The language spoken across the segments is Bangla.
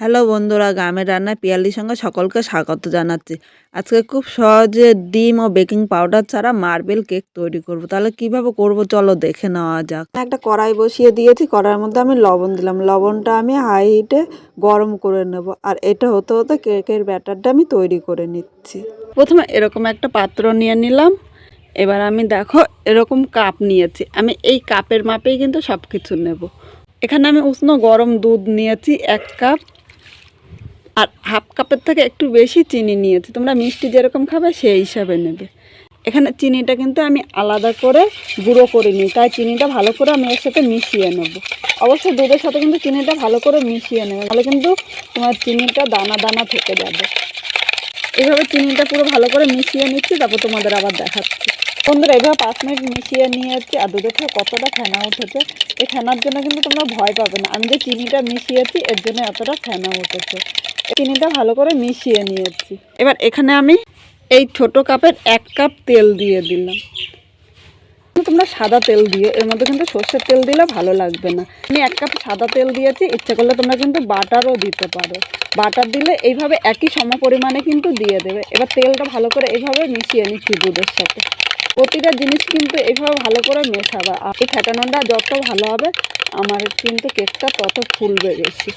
হ্যালো বন্ধুরা, গ্রামের রান্নায় পিয়ালির সঙ্গে সকলকে স্বাগত জানাচ্ছি। আজকে খুব সহজে ডিম ও বেকিং পাউডার ছাড়া মার্বেল কেক তৈরি করব। তাহলে কিভাবে করব চলো দেখে নেওয়া যাক। একটা কড়াই বসিয়ে দিয়েছি, কড়াইয়ের মধ্যে আমি লবণ দিলাম। লবণটা আমি হাই হিটে গরম করে নেব। আর এটা হতে হতে কেকের ব্যাটারটা আমি তৈরি করে নিচ্ছি। প্রথমে এরকম একটা পাত্র নিয়ে নিলাম। এবার আমি দেখো এরকম কাপ নিয়েছি, আমি এই কাপের মাপেই কিন্তু সব কিছু নেব। এখানে আমি উষ্ণ গরম দুধ নিয়েছি 1 কাপ, আর হাফ কাপের থেকে একটু বেশি চিনি নিয়েছি। তোমরা মিষ্টি যেরকম খাবে সেই হিসাবে নেবে। এখানে চিনিটা কিন্তু আমি আলাদা করে গুঁড়ো করে নিই, তাই চিনিটা ভালো করে আমি এর সাথে মিশিয়ে নেব। অবশ্যই দুধের সাথে কিন্তু চিনিটা ভালো করে মিশিয়ে নেবে, তাহলে কিন্তু তোমার চিনিটা দানা দানা থেকে যাবে। এইভাবে চিনিটা পুরো ভালো করে মিশিয়ে নিচ্ছি, তারপর তোমাদের আবার দেখাচ্ছি। বন্ধুরা, এভাবে 5 মিনিট মিশিয়ে নিয়েছি। আর দুধের থেকে কতটা ফেনা উঠেছে, এই ফেনার জন্য কিন্তু তোমরা ভয় পাবে না। আমি যে চিনিটা মিশিয়েছি এর জন্য এতটা ফেনা উঠেছে। চিনিটা ভালো করে মিশিয়ে নিয়েছি। এবার এখানে আমি এই ছোট কাপের 1 কাপ তেল দিয়ে দিলাম। তোমরা সাদা তেল দিও, এর মধ্যে কিন্তু সর্ষের তেল দিলে ভালো লাগবে না। আমি 1 কাপ সাদা তেল দিয়েছি, ইচ্ছে করলে তোমরা কিন্তু বাটারও দিতে পারো। বাটার দিলে এইভাবে একই সম পরিমাণে কিন্তু দিয়ে দেবে। এবার তেলটা ভালো করে এইভাবে মিশিয়ে নিচ্ছি দুধের সাথে। প্রতিটা জিনিস কিন্তু এইভাবে ভালো করে মেশাবে। আর এই ফেটানোটা যত ভালো হবে আমার কিন্তু কেকটা তত ফুলবে বেশি।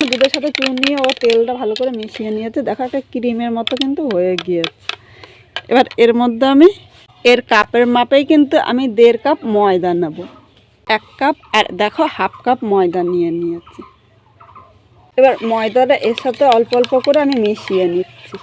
দুধের সাথে চিনি ও তেলটা ভালো করে মিশিয়ে নিয়েছে, দেখো একটা ক্রিমের মতো কিন্তু হয়ে গিয়েছে। এবার এর মধ্যে আমি এর কাপের মাপেই কিন্তু আমি 1.5 কাপ ময়দা নেব। 1 কাপ আর দেখো হাফ কাপ ময়দা নিয়ে নিয়েছি। এবার ময়দাটা এর সাথে অল্প অল্প করে আমি মিশিয়ে নিচ্ছি।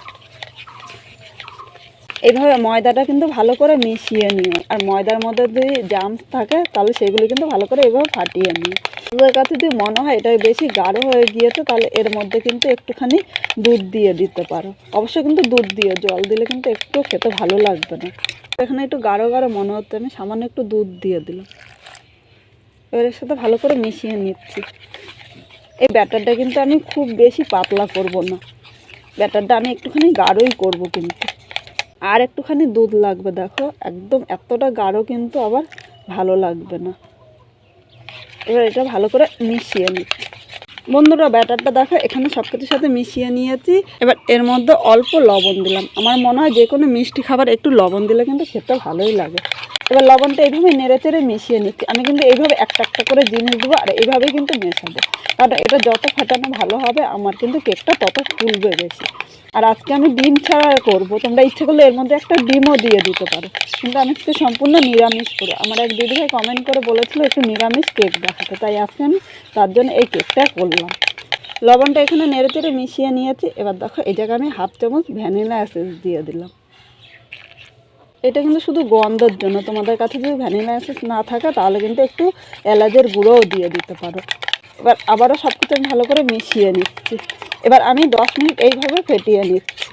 এইভাবে ময়দাটা কিন্তু ভালো করে মিশিয়ে নিও। আর ময়দার মধ্যে যদি জাম্প থাকে তাহলে সেগুলো কিন্তু ভালো করে এইভাবে ফাটিয়ে নিও। তোমাদের কাছে যদি মনে হয় এটা বেশি গাঢ় হয়ে গিয়েছে, তাহলে এর মধ্যে কিন্তু একটুখানি দুধ দিয়ে দিতে পারো। অবশ্যই কিন্তু দুধ দিও, জল দিলে কিন্তু একটু খেতে ভালো লাগবে না। এখানে একটু গাঢ় গাঢ় মনে হচ্ছে, আমি সামান্য একটু দুধ দিয়ে দিলাম। এবার এর সাথে ভালো করে মিশিয়ে নিচ্ছি। এই ব্যাটারটা কিন্তু আমি খুব বেশি পাতলা করব না, ব্যাটারটা আমি একটুখানি গাঢ়ই করব কিন্তু। আর একটুখানি দুধ লাগবে, দেখো একদম এতটা গাঢ় কিন্তু আবার ভালো লাগবে না। এবার এটা ভালো করে মিশিয়ে নিচ্ছি। বন্ধুরা, ব্যাটারটা দেখো এখানে সব কিছুর সাথে মিশিয়ে নিয়েছি। এবার এর মধ্যে অল্প লবণ দিলাম। আমার মনে হয় যে কোনো মিষ্টি খাবার একটু লবণ দিলে কিন্তু খেতে ভালোই লাগে। এবার লবণটা এইভাবে নেড়ে চেড়ে মিশিয়ে নিচ্ছি। আমি কিন্তু এইভাবে একটা একটা করে জিনিস দেবো আর এইভাবেই কিন্তু মেশাবো, কারণ এটা যত ফাটানো ভালো হবে আমার কিন্তু কেকটা তত ফুলবে বেশি। আর আজকে আমি ডিম ছাড়া করবো, তোমরা ইচ্ছে করলে এর মধ্যে একটা ডিমও দিয়ে দিতে পারো, কিন্তু আমি একটু সম্পূর্ণ নিরামিষ করবো। আমার এক দিদিভাই কমেন্ট করে বলেছিল একটু নিরামিষ কেক দেখাতে, তাই আজকে আমি তার জন্য এই কেকটা করলাম। লবণটা এখানে নেড়ে চেড়ে মিশিয়ে নিয়েছি। এবার দেখো এই জায়গায় আমি হাফ চামচ ভ্যানিলা এসেন্স দিয়ে দিলাম। এটা কিন্তু শুধু গন্ধের জন্য, তোমাদের কাছে যদি ভ্যানিলা এসেন্স না থাকে তাহলে কিন্তু একটু এলাচের গুঁড়োও দিয়ে দিতে পারো। এবার আবারও সব কিছু আমি ভালো করে মিশিয়ে নিচ্ছি। এবার আমি 10 মিনিট এইভাবে ফেটিয়ে নিচ্ছি।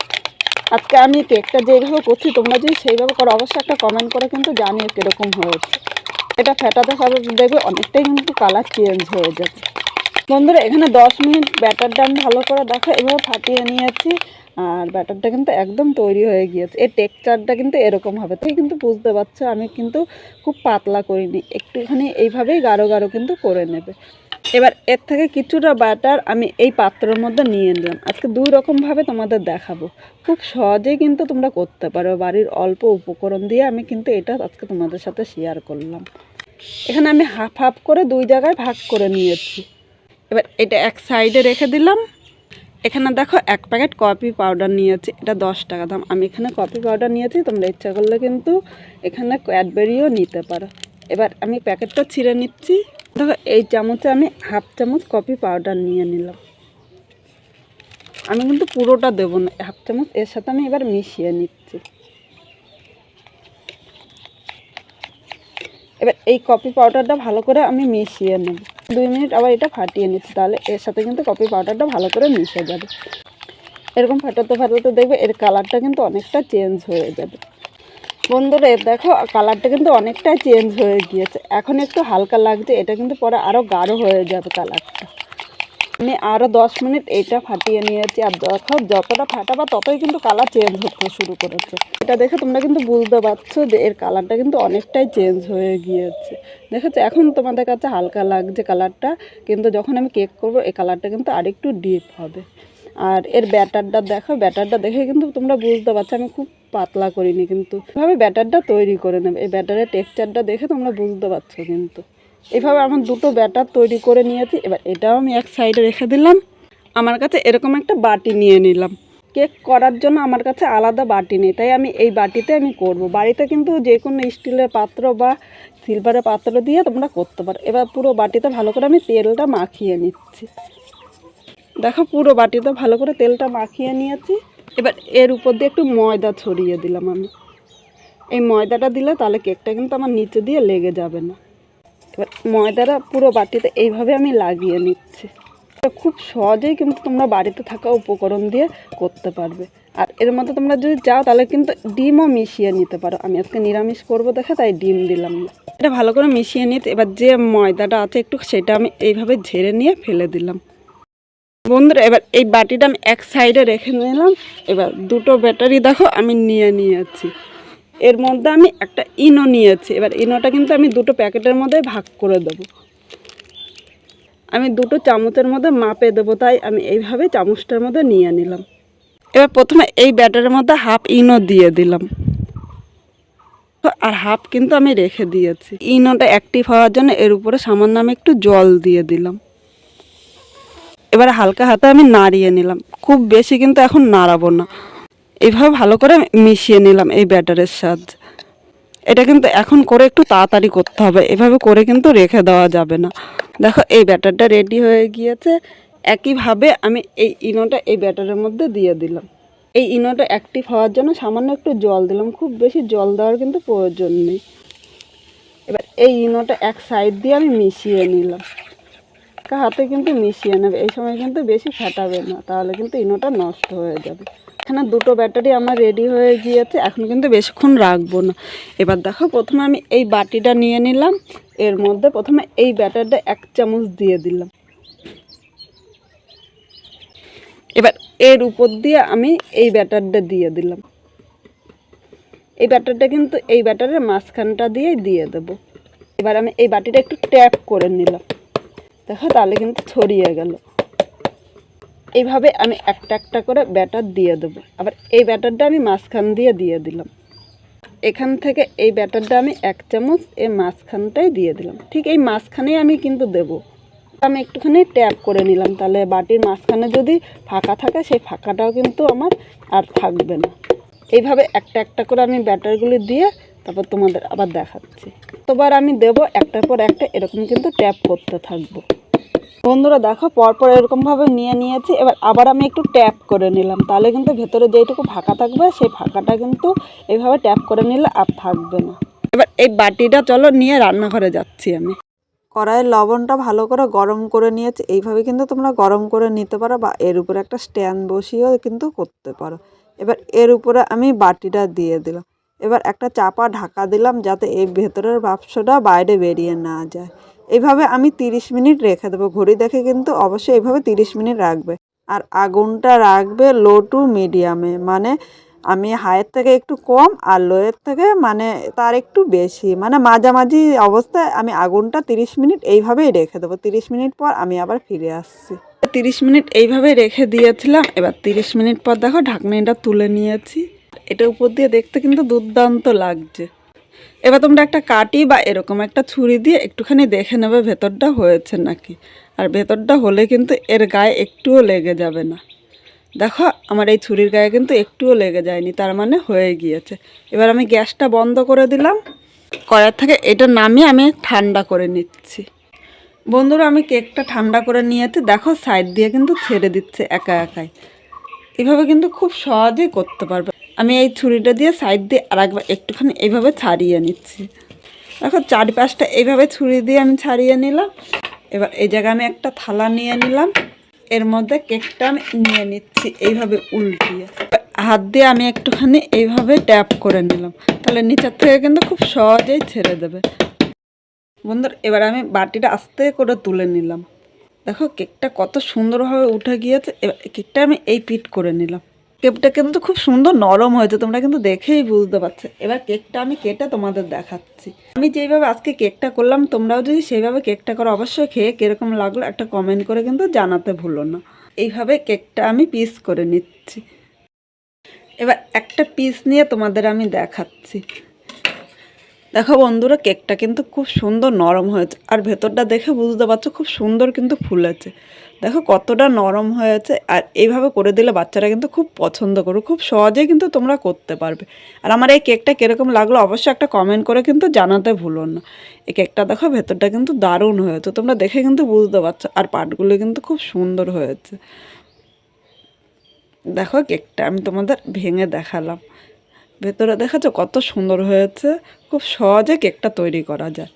আজকে আমি কেকটা যেইভাবে করছি তোমরা যদি সেইভাবে করো অবশ্যই একটা কমেন্ট করে কিন্তু জানিও কীরকম হয়েছে। এটা ফেটাতে ফেটাতে দেখবে অনেকটাই কিন্তু কালার চেঞ্জ হয়ে যাবে। বন্ধুরা, এখানে 10 মিনিট ব্যাটারটা আমি ভালো করে দেখো এভাবে ফাটিয়ে নিয়েছি। আর ব্যাটারটা কিন্তু একদম তৈরি হয়ে গিয়েছে। এর টেক্সচারটা কিন্তু এরকম হবে, তাই কিন্তু বুঝতে পারছো আমি কিন্তু খুব পাতলা করিনি, একটুখানি এইভাবেই গাঢ় গাঢ় কিন্তু করে নেবে। এবার এর থেকে কিছুটা ব্যাটার আমি এই পাত্রের মধ্যে নিয়ে নিলাম। আজকে 2 রকমভাবে তোমাদের দেখাবো, খুব সহজেই কিন্তু তোমরা করতে পারো বাড়ির অল্প উপকরণ দিয়ে। আমি কিন্তু এটা আজকে তোমাদের সাথে শেয়ার করলাম। এখানে আমি হাফ হাফ করে 2 জায়গায় ভাগ করে নিয়েছি। এবার এটা এক সাইডে রেখে দিলাম। এখানে দেখো 1 প্যাকেট কফি পাউডার নিয়েছি, এটা 10 টাকা দাম। আমি এখানে কফি পাউডার নিয়েছি, তোমরা ইচ্ছা করলে কিন্তু এখানে ক্যাডবেরিও নিতে পারো। এবার আমি প্যাকেটটা ছিঁড়ে নিচ্ছি। দেখো এই চামচে আমি হাফ চামচ কফি পাউডার নিয়ে নিলাম। আমি কিন্তু পুরোটা দেবো না, হাফ চামচ এর সাথে আমি এবার মিশিয়ে নিচ্ছি। এবার এই কফি পাউডারটা ভালো করে আমি মিশিয়ে নেব। 2 মিনিট আবার এটা ফাটিয়ে নিচ্ছি, তাহলে এর সাথে কিন্তু কফি পাউডারটা ভালো করে মিশে যাবে। এরকম ফাটাতে ফাটাতে দেখবে এর কালারটা কিন্তু অনেকটা চেঞ্জ হয়ে যাবে। বন্ধুরা, এর দেখো কালারটা কিন্তু অনেকটা চেঞ্জ হয়ে গিয়েছে। এখন একটু হালকা লাগছে, এটা কিন্তু পরে আরও গাঢ় হয়ে যাবে কালারটা। আমি আরও 10 মিনিট এইটা ফাটিয়ে নিয়েছি। আর দেখো যতটা ফাটাবা ততই কিন্তু কালার চেঞ্জ হতে শুরু করেছে। এটা দেখে তোমরা কিন্তু বুঝতে পারছো যে এর কালারটা কিন্তু অনেকটাই চেঞ্জ হয়ে গিয়েছে। দেখেছো এখন তোমাদের কাছে হালকা লাগছে কালারটা, কিন্তু যখন আমি কেক করব এই কালারটা কিন্তু আরেকটু ডিপ হবে। আর এর ব্যাটারটা দেখো, ব্যাটারটা দেখে কিন্তু তোমরা বুঝতে পারছো আমি খুব পাতলা করিনি, কিন্তু এভাবে ব্যাটারটা তৈরি করে নেবে। এই ব্যাটারের টেক্সচারটা দেখে তোমরা বুঝতে পারছো। কিন্তু এভাবে আমার দুটো ব্যাটার তৈরি করে নিয়েছি। এবার এটাও আমি এক সাইডে রেখে দিলাম। আমার কাছে এরকম একটা বাটি নিয়ে নিলাম। কেক করার জন্য আমার কাছে আলাদা বাটি নেই, তাই আমি এই বাটিতে আমি করব। বাড়িতে কিন্তু যে কোনো স্টিলের পাত্র বা সিলভারের পাত্র দিয়ে তোমরা করতে পারো। এবার পুরো বাটিতে ভালো করে আমি তেলটা মাখিয়ে নিচ্ছি। দেখো পুরো বাটিতে ভালো করে তেলটা মাখিয়ে নিয়েছি। এবার এর উপর দিয়ে একটু ময়দা ছড়িয়ে দিলাম আমি। এই ময়দাটা দিলে তাহলে কেকটা কিন্তু আমার নিচে দিয়ে লেগে যাবে না। এবার ময়দাটা পুরো বাটিতে এইভাবে আমি লাগিয়ে নিচ্ছি। এটা খুব সহজেই কিন্তু তোমরা বাড়িতে থাকা উপকরণ দিয়ে করতে পারবে। আর এর মধ্যে তোমরা যদি চাও তাহলে কিন্তু ডিমও মিশিয়ে নিতে পারো। আমি আজকে নিরামিষ করবো দেখে তাই ডিম দিলাম না। এটা ভালো করে মিশিয়ে নিতে এবার যে ময়দাটা আছে একটু সেটা আমি এইভাবে ঝেড়ে নিয়ে ফেলে দিলাম। বন্ধুরা এবার এই বাটিটা আমি এক সাইডে রেখে নিলাম। এবার দুটো ব্যাটারি দেখো আমি নিয়েছি। এর মধ্যে আমি একটা ইনো নিয়েছি। এবার ইনোটা কিন্তু আমি দুটো প্যাকেটের মধ্যে ভাগ করে দেবো। আমি দুটো চামচের মধ্যে মাপে দেবো, তাই আমি এইভাবে চামচটার মধ্যে নিয়ে নিলাম। এবার প্রথমে এই ব্যাটারের মধ্যে হাফ ইনো দিয়ে দিলাম, আর হাফ কিন্তু আমি রেখে দিয়েছি। ইনোটা অ্যাক্টিভ হওয়ার জন্য এর উপরে সামান্য আমি একটু জল দিয়ে দিলাম। এবার হালকা হাতে আমি নাড়িয়ে নিলাম, খুব বেশি কিন্তু এখন নাড়াবো না। এইভাবে ভালো করে মিশিয়ে নিলাম এই ব্যাটারের সাথে। এটা কিন্তু এখন করে একটু তাড়াতাড়ি করতে হবে, এভাবে করে কিন্তু রেখে দেওয়া যাবে না। দেখো এই ব্যাটারটা রেডি হয়ে গিয়েছে। একইভাবে আমি এই ইনোটা এই ব্যাটারের মধ্যে দিয়ে দিলাম। এই ইনোটা অ্যাক্টিভ হওয়ার জন্য সামান্য একটু জল দিলাম, খুব বেশি জল দেওয়ার কিন্তু প্রয়োজন নেই। এবার এই ইনোটা এক সাইড দিয়ে আমি মিশিয়ে নিলাম। হাতে কিন্তু মিশিয়ে নেবে, এই সময় কিন্তু বেশি ফাটাবে না, তাহলে কিন্তু ইনোটা নষ্ট হয়ে যাবে। এখানে দুটো ব্যাটারি আমার রেডি হয়ে গিয়েছে, এখন কিন্তু বেশিক্ষণ রাখবো না। এবার দেখো প্রথমে আমি এই বাটিটা নিয়ে নিলাম। এর মধ্যে প্রথমে এই ব্যাটারটা 1 চামচ দিয়ে দিলাম। এবার এর উপর দিয়ে আমি এই ব্যাটারটা দিয়ে দিলাম। এই ব্যাটারটা কিন্তু এই ব্যাটারের মাঝখানটা দিয়েই দিয়ে দেবো। এবার আমি এই বাটিটা একটু ট্যাপ করে নিলাম। দেখো তাহলে কিন্তু ছড়িয়ে গেল। এইভাবে আমি একটা একটা করে ব্যাটার দিয়ে দেবো। আবার এই ব্যাটারটা আমি মাঝখান দিয়ে দিলাম। এখান থেকে এই ব্যাটারটা আমি 1 চামচ এই মাঝখানটাই দিয়ে দিলাম। ঠিক এই মাঝখানেই আমি কিন্তু দেবো। আমি একটুখানি ট্যাপ করে নিলাম, তাহলে বাটির মাঝখানে যদি ফাঁকা থাকে সেই ফাঁকাটাও কিন্তু আমার আর থাকবে না। এইভাবে একটা একটা করে আমি ব্যাটারগুলি দিয়ে তারপর তোমাদের আবার দেখাচ্ছি। তোবার আমি দেবো একটার পর একটা, এরকম কিন্তু ট্যাপ করতে থাকবো। বন্ধুরা দেখো পরপর এরকমভাবে নিয়েছি। এবার আবার আমি একটু ট্যাপ করে নিলাম, তাহলে কিন্তু ভেতরে যেইটুকু ফাঁকা থাকবে সেই ফাঁকাটা কিন্তু এইভাবে ট্যাপ করে নিলে আর থাকবে না। এবার এই বাটিটা চলো নিয়ে রান্নাঘরে যাচ্ছি আমি। কড়াইয়ের লবণটা ভালো করে গরম করে নিয়েছি। এইভাবে কিন্তু তোমরা গরম করে নিতে পারো, বা এর উপরে একটা স্ট্যান্ড বসিয়েও কিন্তু করতে পারো। এবার এর উপরে আমি বাটিটা দিয়ে দিলাম। এবার একটা চাপা ঢাকা দিলাম, যাতে এই ভেতরের বাষ্পটা বাইরে বেরিয়ে না যায়। এইভাবে আমি 30 মিনিট রেখে দেবো। ঘড়ি দেখে কিন্তু অবশ্যই এইভাবে 30 মিনিট রাখবে। আর আগুনটা রাখবে লো টু মিডিয়ামে, মানে আমি হাইয়ের থেকে একটু কম আর লোয়ের থেকে মানে তার একটু বেশি, মানে মাঝামাঝি অবস্থায় আমি আগুনটা 30 মিনিট এইভাবেই রেখে দেবো। 30 মিনিট পর আমি আবার ফিরে আসছি। 30 মিনিট এইভাবে রেখে দিয়েছিলাম। এবার 30 মিনিট পর দেখো ঢাকনিটা তুলে নিয়েছি। এটা উপর দিয়ে দেখতে কিন্তু দুর্দান্ত লাগছে। এবার তোমরা একটা কাটি বা এরকম একটা ছুরি দিয়ে একটুখানি দেখে নেবে ভেতরটা হয়েছে নাকি। আর ভেতরটা হলে কিন্তু এর গায়ে একটুও লেগে যাবে না। দেখো আমার এই ছুরির গায়ে কিন্তু একটুও লেগে যায়নি, তার মানে হয়ে গিয়েছে। এবার আমি গ্যাসটা বন্ধ করে দিলাম। কড়াই থেকে এটা নামিয়ে আমি ঠান্ডা করে নিচ্ছি। বন্ধুরা আমি কেকটা ঠান্ডা করে নিয়েছি। দেখো সাইড দিয়ে কিন্তু ছেড়ে দিচ্ছে একা একাই। এভাবে কিন্তু খুব সহজেই করতে পারবে। আমি এই ছুরিটা দিয়ে সাইড দিয়ে আরেকবার একটুখানি এইভাবে ছাড়িয়ে নিচ্ছি। দেখো চারিপাশটা এইভাবে ছুরি দিয়ে আমি ছাড়িয়ে নিলাম। এবার এই জায়গায় আমি একটা থালা নিয়ে নিলাম। এর মধ্যে কেকটা আমি নিয়ে নিচ্ছি এইভাবে উল্টিয়ে। হাত দিয়ে আমি একটুখানি এইভাবে ট্যাপ করে নিলাম, তাহলে নিচের থেকে কিন্তু খুব সহজেই ছেড়ে দেবে। বন্ধুরা এবার আমি বাটিটা আস্তে করে তুলে নিলাম। দেখো কেকটা কত সুন্দরভাবে উঠে গিয়েছে। এবার কেকটা আমি এই পিট করে নিলাম। কেকটা কিন্তু খুব সুন্দর নরম হয়েছে, তোমরা কিন্তু দেখেই বুঝতে পারছো। এবার কেকটা আমি কেটে তোমাদের দেখাচ্ছি। আমি যেইভাবে আজকে কেকটা করলাম, তোমরাও যদি সেইভাবে কেকটা করো, অবশ্যই খেয়ে কীরকম লাগলো একটা কমেন্ট করে কিন্তু জানাতে ভুলো না। এইভাবে কেকটা আমি পিস করে নিচ্ছি। এবার একটা পিস নিয়ে তোমাদের আমি দেখাচ্ছি। দেখো বন্ধুরা, কেকটা কিন্তু খুব সুন্দর নরম হয়েছে, আর ভেতরটা দেখে বুঝতে পারছো খুব সুন্দর কিন্তু ফুলেছে। দেখো কতটা নরম হয়েছে। আর এইভাবে করে দিলে বাচ্চারা কিন্তু খুব পছন্দ করবে, খুব সহজেই কিন্তু তোমরা করতে পারবে। আর আমার এই কেকটা কীরকম লাগলো অবশ্যই একটা কমেন্ট করে কিন্তু জানাতে ভুলো না। এই কেকটা দেখো ভেতরটা কিন্তু দারুণ হয়েছে, তোমরা দেখে কিন্তু বুঝতে পারছো। আর পার্টগুলো কিন্তু খুব সুন্দর হয়েছে। দেখো কেকটা আমি তোমাদের ভেঙে দেখালাম, ভেতরে দেখাচ্ছ কত সুন্দর হয়েছে। খুব সহজে কেকটা তৈরি করা যায়।